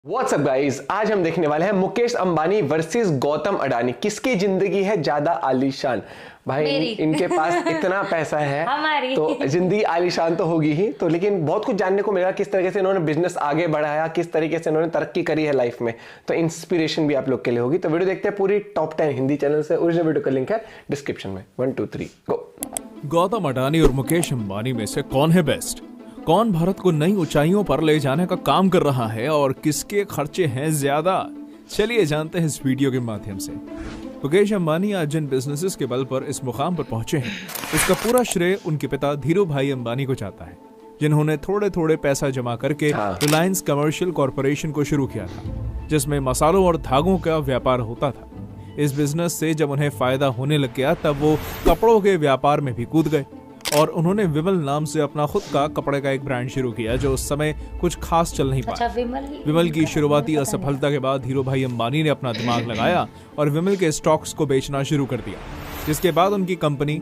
WhatsApp guys, आज हम देखने वाले हैं मुकेश अंबानी वर्सेस गौतम अडानी। किसकी जिंदगी है ज्यादा आलीशान? भाई इनके पास इतना पैसा है तो जिंदगी आलीशान तो होगी ही, तो लेकिन बहुत कुछ जानने को मिलेगा किस तरीके से इन्होंने बिजनेस आगे बढ़ाया, किस तरीके से इन्होंने तरक्की करी है लाइफ में। तो इंस्पिरेशन भी आप लोग के लिए होगी। तो वीडियो देखते हैं पूरी टॉप 10 हिंदी चैनल से। ओरिजिनल वीडियो का लिंक है डिस्क्रिप्शन में। 1 2 3 गो। गौतम अडानी और मुकेश अंबानी में से कौन है बेस्ट? कौन भारत को नई ऊंचाइयों पर ले जाने का काम कर रहा है और किसके खर्चे हैं ज्यादा? चलिए जानते हैं इस वीडियो के माध्यम से। मुकेश अंबानी आज जिन बिजनेसेस के बल पर इस मुकाम पर पहुंचे हैं, उसका पूरा श्रेय उनके पिता धीरू भाई अंबानी को जाता है, जिन्होंने थोड़े थोड़े पैसा जमा करके रिलायंस कमर्शियल कॉरपोरेशन को शुरू किया था, जिसमें मसालों और धागों का व्यापार होता था। इस बिजनेस से जब उन्हें फायदा होने लग गया, तब वो कपड़ों के व्यापार में भी कूद गए और उन्होंने विमल नाम से अपना खुद का कपड़े का एक ब्रांड शुरू किया, जो उस समय कुछ खास चल नहीं पाया। विमल की शुरुआती असफलता के बाद धीरू भाई अंबानी ने अपना दिमाग लगाया और विमल के स्टॉक्स को बेचना शुरू कर दिया, जिसके बाद उनकी कंपनी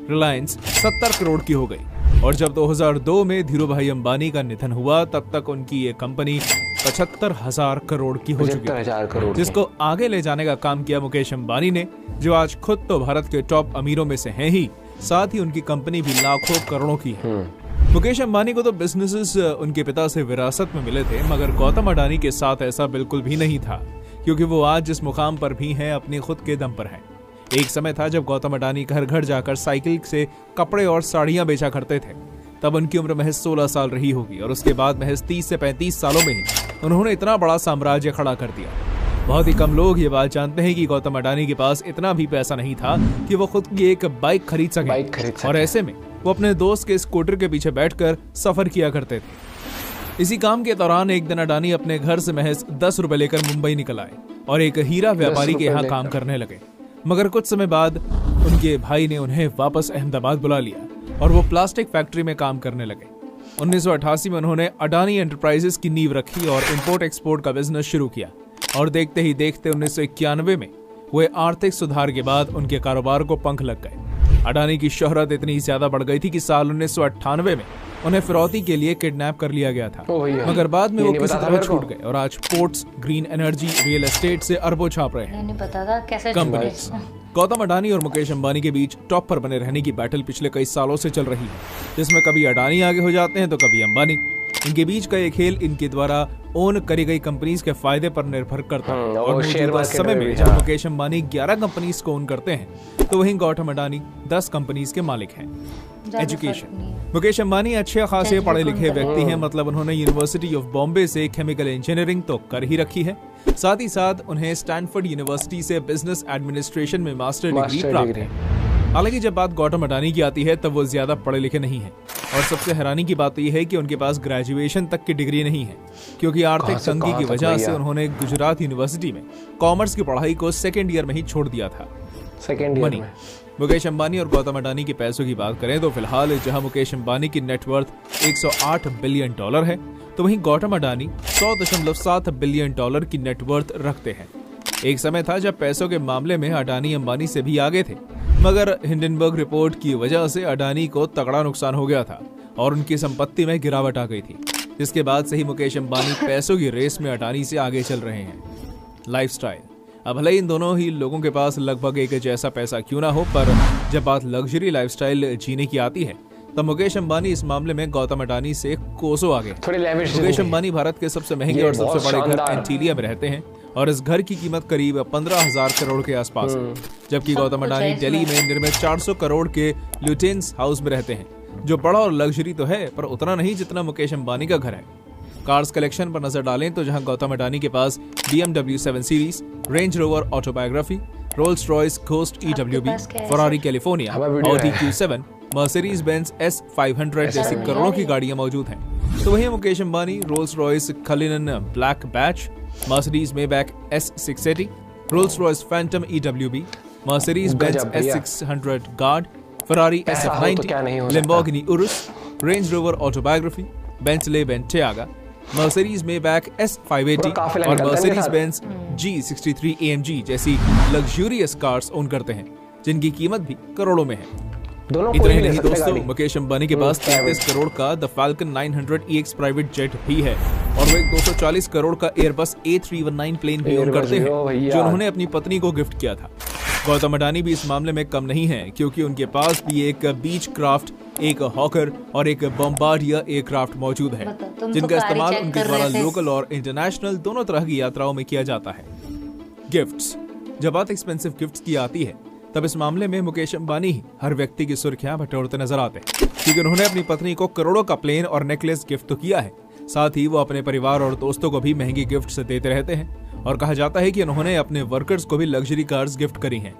रिलायंस 70 करोड़ की हो गई। और जब 2002 में धीरू भाई अंबानी का निधन हुआ, तब तक उनकी ये कंपनी 75,000 करोड़ की हो चुकी है, जिसको आगे ले जाने का काम किया मुकेश अंबानी ने, जो आज खुद तो भारत के टॉप अमीरों में से हैं ही, साथ ही उनकी कंपनी भी लाखों करोड़ों की है। मुकेश अंबानी को तो बिजनेसेस उनके पिता से विरासत में मिले थे, मगर गौतम अडानी के साथ ऐसा बिल्कुल भी नहीं था, क्योंकि वो आज जिस मुकाम पर भी हैं, अपनी खुद के दम पर हैं। एक समय था जब गौतम अडानी घर घर जाकर साइकिल से कपड़े और साड़ियां बेचा करते थे। तब उनकी उम्र महज 16 साल रही होगी और उसके बाद महज 30 से 35 सालों में ही उन्होंने इतना बड़ा साम्राज्य खड़ा कर दिया। बहुत ही कम लोग ये बात जानते हैं कि गौतम अडानी के पास इतना भी पैसा नहीं था कि वो खुद की एक बाइक खरीद सके, और ऐसे में वो अपने दोस्त के स्कूटर के पीछे बैठकर सफर किया करते थे। इसी काम के दौरान एक दिन अडानी अपने घर से महज 10 रुपए लेकर मुंबई निकल आए और एक हीरा व्यापारी के यहाँ काम करने लगे। मगर कुछ समय बाद उनके भाई ने उन्हें वापस अहमदाबाद बुला लिया और वो प्लास्टिक फैक्ट्री में काम करने लगे। 1988 में उन्होंने अडानी एंटरप्राइजेस की नींव रखी और इम्पोर्ट एक्सपोर्ट का बिजनेस शुरू किया। और देखते ही देखते 1991 में हुए आर्थिक सुधार के बाद उनके कारोबार को पंख लग गए। अडानी की शोहरत इतनी ज्यादा बढ़ गई थी कि साल 1998 में उन्हें फिरौती के लिए किडनैप कर लिया गया था, मगर बाद में वो किसी तरह छूट गए और आज ports, green energy, real estate से अरबों छाप रहे हैं कंपनीज। गौतम अडानी और मुकेश अंबानी के बीच टॉप पर बने रहने की बैटल पिछले कई सालों से चल रही है, जिसमें कभी अडानी आगे हो जाते हैं तो कभी अंबानी। इनके बीच का ये खेल इनके द्वारा ओन करी गई कंपनीज के फायदे पर निर्भर करता है। और मौजूदा समय में जब मुकेश अंबानी 11 कंपनीज को ओन करते हैं, तो वहीं गौतम अडानी 10 कंपनीज के मालिक हैं। एजुकेशन। मुकेश अंबानी अच्छे खासे पढ़े लिखे व्यक्ति हैं, मतलब उन्होंने यूनिवर्सिटी ऑफ बॉम्बे से केमिकल इंजीनियरिंग तो कर ही रखी है, साथ ही साथ उन्हें स्टैनफोर्ड यूनिवर्सिटी से बिजनेस एडमिनिस्ट्रेशन में मास्टर डिग्री प्राप्त है। हालांकि जब बात गौतम अडानी की आती है, तब वो ज्यादा पढ़े लिखे नहीं हैं, और सबसे हैरानी की बात यह है कि उनके पास ग्रेजुएशन तक की डिग्री नहीं है, क्योंकि आर्थिक तंगी की वजह से उन्होंने गुजरात यूनिवर्सिटी में कॉमर्स की पढ़ाई को सेकेंड ईयर में ही छोड़ दिया था। मुकेश अंबानी और गौतम अडानी के पैसों की बात करें तो फिलहाल जहां मुकेश अंबानी की नेटवर्थ 108 बिलियन डॉलर है, तो वहीं गौतम अडानी 100.7 बिलियन डॉलर की नेटवर्थ रखते हैं। एक समय था जब पैसों के मामले में अडानी अंबानी से भी आगे थे, मगर हिंडनबर्ग रिपोर्ट की वजह से अडानी को तगड़ा नुकसान हो गया था और उनकी संपत्ति में गिरावट आ गई थी, जिसके बाद से ही मुकेश अंबानी पैसों की रेस में अडानी से आगे चल रहे हैं। लाइफस्टाइल। अब भले इन दोनों ही लोगों के पास लगभग एक जैसा पैसा क्यों ना हो, पर जब बात लग्जरी लाइफस्टाइल जीने की आती है, तब मुकेश अंबानी इस मामले में गौतम अडानी से कोसों आगे। मुकेश अंबानी भारत के सबसे महंगे और सबसे बड़े घर एंटीलिया में रहते हैं और इस घर की कीमत करीब 15,000 करोड़ के आसपास है, जबकि गौतम अडानी दिल्ली में निर्मित 400 करोड़ के ल्यूटेंस हाउस में रहते हैं, जो बड़ा और लग्जरी तो है, पर उतना नहीं जितना मुकेश अंबानी का घर है। कार्स कलेक्शन पर नजर डालें तो जहां गौतम अडानी के पास BMW 7 series, Range Rover Autobiography, Rolls Royce Ghost EWB, Ferrari California, Audi Q7, Mercedes Benz S500 जैसी करोड़ों की गाड़ियां मौजूद हैं, तो वहीं Mukesh Ambani Rolls Royce Cullinan black badge, Mercedes Maybach S680, Rolls Royce Phantom EWB, Mercedes Benz S600 guard, Ferrari SF90, Lamborghini Urus, Range Rover Autobiography, Bentley Bentayga, Mercedes Maybach S580 और Mercedes Benz G63 AMG जैसी luxurious cars own करते हैं, जिनकी कीमत भी करोड़ों में है। इतना ही नहीं दोस्तों, मुकेश अंबानी के पास 33 करोड़ का the falcon 900 EX private jet भी है और वो एक 240 करोड़ का एयरबस A319 प्लेन भी ओन करते हैं, जो उन्होंने अपनी पत्नी को गिफ्ट किया था। गौतम अडानी भी इस मामले में कम नहीं है, क्योंकि उनके पास भी एक बीच क्राफ्ट, एक हॉकर और एक बॉम्बार्डियर एयरक्राफ्ट मौजूद है, जिनका इस्तेमाल उनके द्वारा लोकल और इंटरनेशनल दोनों तरह की यात्राओं में किया जाता है। गिफ्ट्स, जब बात एक्सपेंसिव गिफ्ट्स की आती है, तब इस मामले में मुकेश अंबानी ही हर व्यक्ति की सुर्खियां बटोरते नजर आते हैं, क्योंकि उन्होंने अपनी पत्नी को करोड़ों का प्लेन और नेकलेस गिफ्ट तो किया है, साथ ही वो अपने परिवार और दोस्तों को भी महंगी गिफ्ट देते रहते हैं, और कहा जाता है कि उन्होंने अपने वर्कर्स को भी लग्जरी कार्स गिफ्ट करी हैं।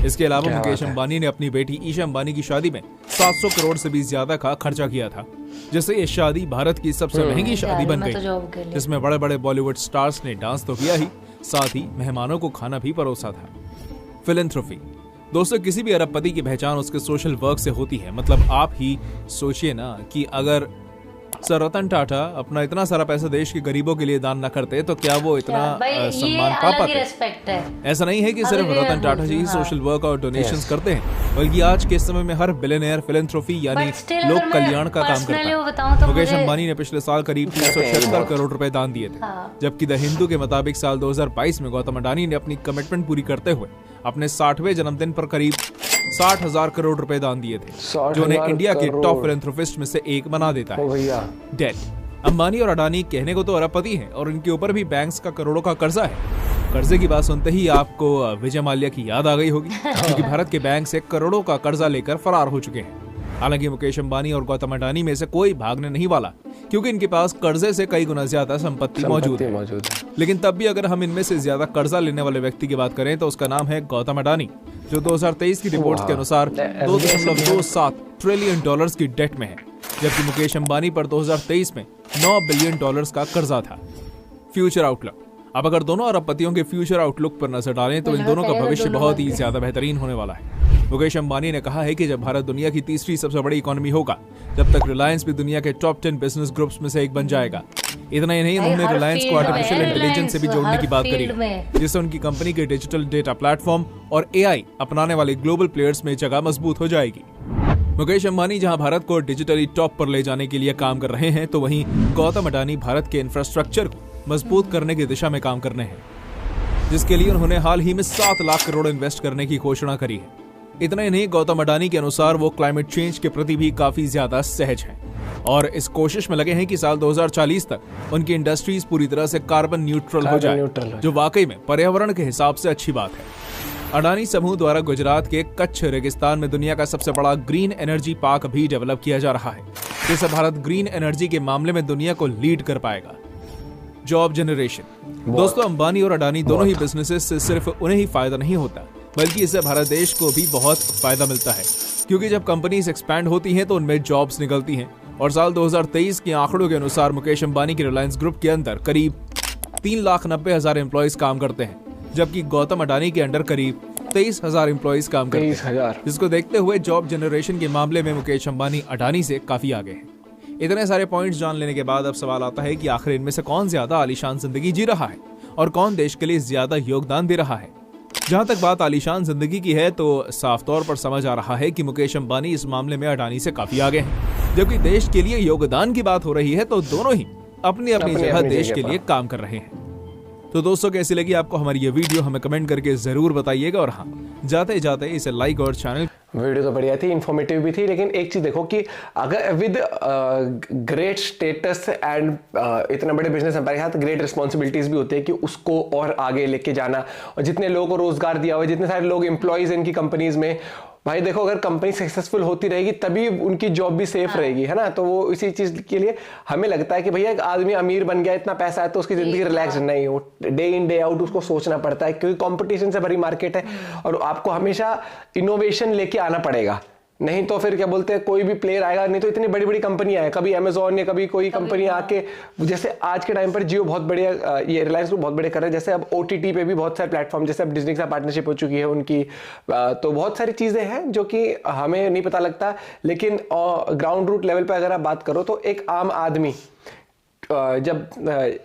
इसके अलावा मुकेश अंबानी ने अपनी बेटी ईशा अंबानी की शादी में 700 करोड़ से भी ज्यादा का खर्चा किया था, जिससे ये शादी भारत की सबसे महंगी शादी बन गई, जिसमें बड़े बड़े बॉलीवुड स्टार्स ने डांस तो किया ही, साथ ही मेहमानों को खाना भी परोसा था। फिलैंथ्रोपी, दोस्तों किसी भी अरबपति की पहचान उसके सोशल वर्क से होती है। मतलब आप ही सोचिए ना कि अगर सर रतन टाटा अपना इतना सारा पैसा देश के गरीबों के लिए दान न करते तो क्या वो इतना सम्मान पा पाते? ऐसा नहीं है कि सिर्फ रतन टाटा जी ही सोशल वर्क और डोनेशंस करते हैं, बल्कि आज के समय में हर बिलियनियर फिलैंथ्रोफी यानी लोक कल्याण का काम करता है। मुकेश अंबानी ने पिछले साल करीब 376 करोड़ रुपए दान दिए थे, जबकि द हिंदू के मुताबिक साल 2022 में गौतम अडानी ने अपनी कमिटमेंट पूरी करते हुए अपने 60वें जन्मदिन पर करीब 60,000 करोड़ रुपए दान दिए थे, जो उन्हें इंडिया के टॉप फिलैंथ्रोपिस्ट में से एक बना देता है। डेट, अंबानी और अडानी कहने को तो अरबपति हैं और इनके ऊपर भी बैंक्स का करोड़ों का कर्जा है। कर्जे की बात सुनते ही आपको विजय माल्या की याद आ गई होगी, क्योंकि भारत के बैंक से करोड़ों का कर्जा लेकर फरार हो चुके हैं। हालांकि मुकेश अंबानी और गौतम अडानी में से कोई भागने नहीं वाला, क्योंकि इनके पास कर्जे से कई गुना ज्यादा संपत्ति मौजूद है। लेकिन तब भी अगर हम इनमें से ज्यादा कर्जा लेने वाले व्यक्ति की बात करें तो उसका नाम है गौतम अडानी, जो 2023 की रिपोर्ट के अनुसार 2.27 ट्रिलियन डॉलर्स की डेट में है, जबकि मुकेश अंबानी पर 2023 में 9 बिलियन डॉलर्स का कर्जा था। फ्यूचर आउटलुक, अब अगर दोनों अरबपतियों के फ्यूचर आउटलुक पर नजर डालें तो इन दोनों का भविष्य बहुत ही ज्यादा बेहतरीन होने वाला है। मुकेश अंबानी ने कहा है कि जब भारत दुनिया की तीसरी सबसे बड़ी इकोनॉमी होगा, जब तक रिलायंस भी दुनिया के टॉप 10 बिजनेस ग्रुप्स में से एक बन जाएगा। इतना ही नहीं, उन्होंने रिलायंस को आर्टिफिशियल इंटेलिजेंस से भी जोड़ने की बात करी, जिससे उनकी कंपनी के डिजिटल डेटा प्लेटफॉर्म और AI अपनाने वाले ग्लोबल प्लेयर्स में जगह मजबूत हो जाएगी। मुकेश अंबानी जहां भारत को डिजिटली टॉप पर ले जाने के लिए काम कर रहे हैं, तो वहीं गौतम अडानी भारत के इंफ्रास्ट्रक्चर को मजबूत करने की दिशा में काम करने हैं, जिसके लिए उन्होंने हाल ही में 7 लाख करोड़ इन्वेस्ट करने की घोषणा करी है। इतना ही नहीं, गौतम अडानी के अनुसार वो क्लाइमेट चेंज के प्रति भी काफी ज्यादा सहज हैं और इस कोशिश में लगे हैं कि साल 2040 तक उनकी इंडस्ट्रीज पूरी तरह से कार्बन न्यूट्रल हो जाए, जो वाकई में पर्यावरण के हिसाब से अच्छी बात है। अडानी समूह द्वारा गुजरात के कच्छ रेगिस्तान में दुनिया का सबसे बड़ा ग्रीन एनर्जी पार्क भी डेवलप किया जा रहा है, जिससे भारत ग्रीन एनर्जी के मामले में दुनिया को लीड कर पाएगा। जॉब जनरेशन, दोस्तों अंबानी और अडानी दोनों ही बिजनेसेस से सिर्फ उन्हें ही फायदा नहीं होता, बल्कि इससे भारत देश को भी बहुत फायदा मिलता है, क्योंकि जब कंपनीज एक्सपैंड होती हैं तो उनमें जॉब्स निकलती हैं। और साल 2023 के आंकड़ों के अनुसार मुकेश अंबानी की रिलायंस ग्रुप के अंदर करीब 3,90,000 एम्प्लॉइज काम करते हैं, जबकि गौतम अडानी के अंडर करीब 23,000 एम्प्लॉइज काम करते हैं, जिसको देखते हुए जॉब जनरेशन के मामले में मुकेश अंबानी अडानी से काफी आगे हैं। इतने सारे पॉइंट्स जान लेने के बाद अब सवाल आता है कि आखिर इनमें से कौन ज्यादा आलीशान जिंदगी जी रहा है और कौन देश के लिए ज्यादा योगदान दे रहा है। जहां तक बात आलीशान जिंदगी की है, तो साफ तौर पर समझ आ रहा है कि मुकेश अंबानी इस मामले में अडानी से काफी आगे हैं, जबकि देश के लिए योगदान की बात हो रही है तो दोनों ही अपनी अपनी जगह देश के लिए काम कर रहे हैं। तो दोस्तों, कैसी लगी आपको हमारी ये वीडियो, हमें कमेंट करके जरूर बताइएगा। और हाँ, जाते जाते इसे लाइक और चैनल, वीडियो तो बढ़िया थी, इन्फॉर्मेटिव भी थी, लेकिन एक चीज देखो कि अगर विद ग्रेट स्टेटस एंड इतना बड़े बिजनेस हमारे साथ ग्रेट रिस्पॉन्सिबिलिटीज भी होती है कि उसको और आगे लेके जाना, और जितने लोगों को रोजगार दिया हुआ है, जितने सारे लोग एम्प्लॉयज इनकी कंपनीज में, भाई देखो अगर कंपनी सक्सेसफुल होती रहेगी तभी उनकी जॉब भी सेफ रहेगी, है ना। तो वो इसी चीज के लिए हमें लगता है कि भैया एक आदमी अमीर बन गया, इतना पैसा है तो उसकी जिंदगी रिलैक्स नहीं हो, डे इन डे आउट उसको सोचना पड़ता है, क्योंकि कंपटीशन से भरी मार्केट है और आपको हमेशा इनोवेशन लेके आना पड़ेगा। नहीं तो फिर क्या बोलते हैं, कोई भी प्लेयर आएगा, नहीं तो इतनी बड़ी बड़ी कंपनियां हैं, कभी अमेजोन या कभी कोई कंपनी आके, जैसे आज के टाइम पर जियो बहुत बढ़िया, ये रिलायंस ग्रुप बहुत बड़े कर रहे हैं, जैसे अब OTT पे भी बहुत सारे प्लेटफॉर्म, जैसे अब डिज्नी के साथ पार्टनरशिप हो चुकी है उनकी, तो बहुत सारी चीजें हैं जो कि हमें नहीं पता लगता, लेकिन ग्राउंड रूट लेवल पर अगर आप बात करो तो एक आम आदमी जब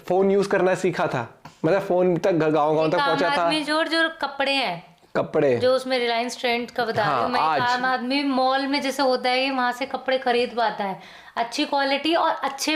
फोन यूज करना सीखा था, मतलब फोन तक गाँव तक पहुंचा था, जो कपड़े हैं, कपड़े जो उसमें रिलायंस ट्रेंड का बता रही हूँ मैं, आम आदमी मॉल में जैसे होता है कि वहां से कपड़े खरीद पाता है, अच्छी क्वालिटी और अच्छे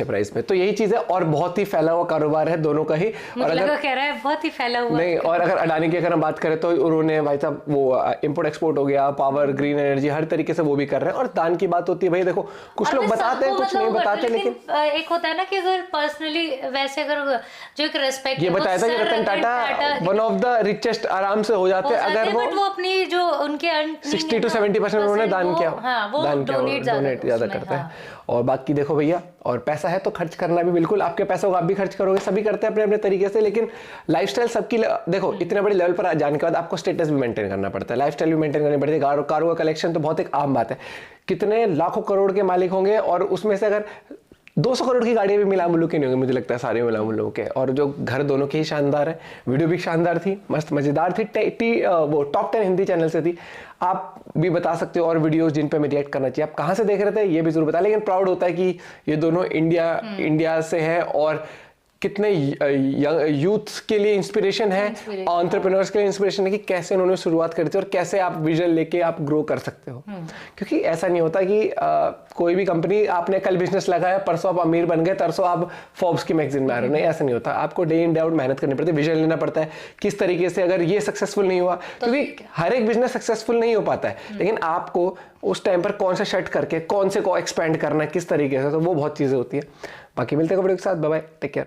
प्राइस पे। तो यही चीज है, और बहुत ही फैला हुआ कारोबार है दोनों का ही। और अगर कह रहा है बहुत ही फैला हुआ नहीं, और अगर अडानी की अगर हम बात करें तो उन्होंने भाई साहब वो इंपोर्ट एक्सपोर्ट हो गया, पावर, ग्रीन एनर्जी, हर तरीके से वो भी कर रहे हैं। और दान की बात होती है भाई, देखो कुछ लोग बताते हैं, कुछ नहीं बताते, लेकिन एक होता है ना कि अगर पर्सनली वैसे अगर जो एक रेस्पेक्ट, ये बताया था कि Ratan Tata one of the richest आराम से हो जाते हैं अगर वो अपनी जो उनके 60 to 70% उन्होंने दान किया, दान डोनेट ज्यादा करते हैं। और बाकी देखो भैया, और पैसा है तो खर्च करना भी, बिल्कुल आपके पैसों को आप भी खर्च करोगे, सभी करते हैं अपने अपने तरीके से। लेकिन लाइफस्टाइल सबकी, देखो इतने बड़े लेवल पर जाने के बाद आपको स्टेटस भी मेंटेन करना पड़ता है, लाइफस्टाइल भी मेंटेन करनी पड़ती है। कारों का कलेक्शन तो बहुत एक आम बात है, कितने लाखों करोड़ के मालिक होंगे, और उसमें से अगर 200 करोड़ की गाड़ियां भी मिला मुल्लू की नहीं होंगी, मुझे लगता है सारे मिला मुल्लू के। और जो घर दोनों के ही शानदार है, वीडियो भी शानदार थी, मस्त मजेदार थी, वो टॉप 10 हिंदी चैनल से थी। आप भी बता सकते हो और वीडियोस जिन पे मैं रिएक्ट करना चाहिए, आप कहाँ से देख रहे थे ये भी जरूर बताएं। लेकिन प्राउड होता है कि ये दोनों इंडिया से है, और कितने यूथ के लिए इंस्पिरेशन है, एंटरप्रेन्योर्स के लिए इंस्पिरेशन है कि कैसे उन्होंने शुरुआत करी थी और कैसे आप विजन लेके आप ग्रो कर सकते हो। क्योंकि ऐसा नहीं होता कि कोई भी कंपनी, आपने कल बिजनेस लगाया, परसों आप अमीर बन गए, तरसों आप फोर्ब्स की मैगजीन में आ रहे हो, नहीं ऐसा नहीं होता। आपको डे इन डे आउट मेहनत करनी पड़ती है, विजन लेना पड़ता है किस तरीके से। अगर ये सक्सेसफुल नहीं हुआ, क्योंकि हर एक बिजनेस सक्सेसफुल नहीं हो पाता है, लेकिन आपको उस टाइम पर कौन से शट करके कौन से को एक्सपेंड करना है, किस तरीके से, तो वो बहुत चीजें होती है। बाकी मिलते हैं वीडियो के साथ, बाय बाय, टेक केयर।